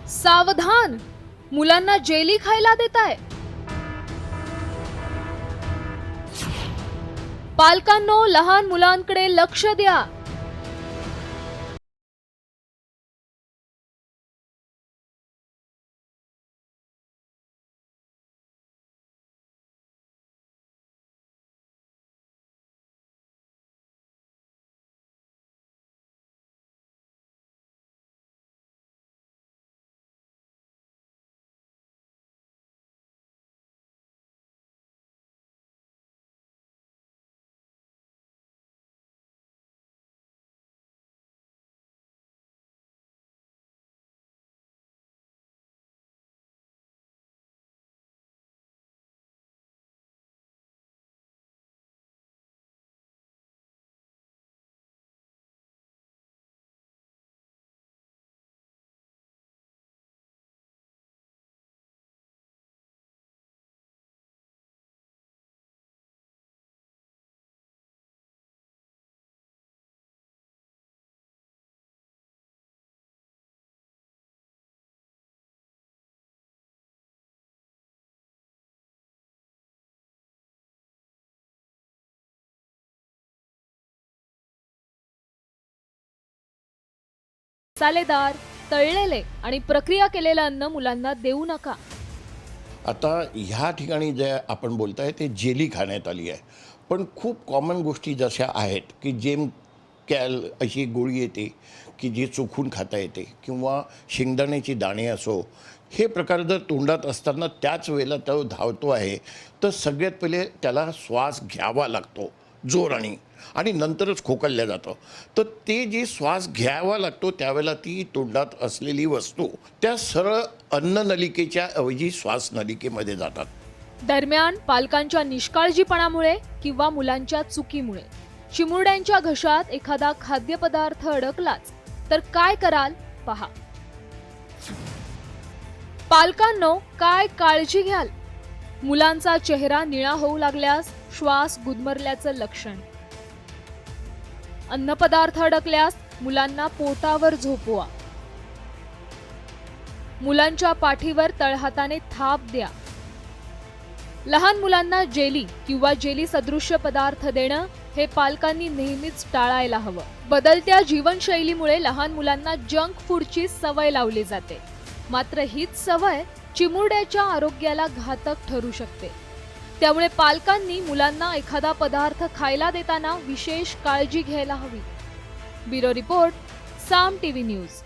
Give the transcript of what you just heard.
सावधान, मुलांना जेली खायला देताय। पालकांनो, लहान मुलांकडे लक्ष द्या। मसालेदार, तळलेले आणि प्रक्रिया केलेलं अन्न मुलांना देऊ नका। आता ह्या ठिकाणी जे आपण बोलताय ते जेली खाण्यात आली आहे, पण खूप कॉमन गोष्टी जशा आहेत की जेम कॅल अशी गोळी येते की जी चोखून खाता येते, किंवा शेंगदाण्याची दाणे असो, हे प्रकार जर तोंडात असताना त्याच वेळेला तो धावतो आहे, तर सगळ्यात पहिले त्याला श्वास घ्यावा लागतो जोराने, आणि नंतरच खोकलल्या जातं। तर ते जे श्वास घ्यावा लागतो त्यावेळेला ती तोंडात असलेली वस्तू त्या सरळ अन्ननलिकेच्या ऐवजी श्वासनलिकेमध्ये जातात। दरम्यान पालकांच्या निष्काळजीपणामुळे किंवा मुलांच्या चुकीमुळे चिमुरड्यांच्या घशात एखादा खाद्यपदार्थ अडकलाच तर काय कराल पहा। पालकांनो, काय काळजी घ्याल? मुलांचा चेहरा निळा होऊ लागल्यास श्वास गुदमरल्याचं लक्षण। अन्नपदार्थ अडकल्यास मुलांना पोटावर झोपवा। मुलांच्या पाठीवर तळहाताने थाप द्या। लहान मुलांना जेली किंवा जेली सदृश्य पदार्थ देणं हे पालकांनी नेहमीच टाळायला हवं। बदलत्या जीवनशैलीमुळे लहान मुलांना जंक फूडची सवय लावली जाते, मात्र हीच सवय चिमुरड्याच्या आरोग्याला घातक ठरू शकते। त्यामुळे पालकांनी मुलांना एखादा पदार्थ खायला देताना विशेष काळजी घ्यायला हवी। ब्युरो रिपोर्ट, साम टीव्ही न्यूज।